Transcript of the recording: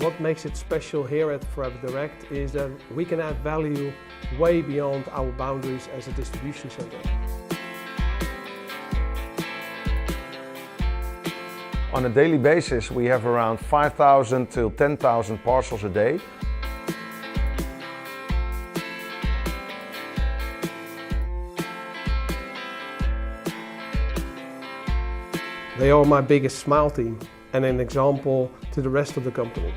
What makes it special here at Forever Direct is that we can add value way beyond our boundaries as a distribution center. On a daily basis, we have around 5,000 to 10,000 parcels a day. They are my biggest smile team and an example to the rest of the company.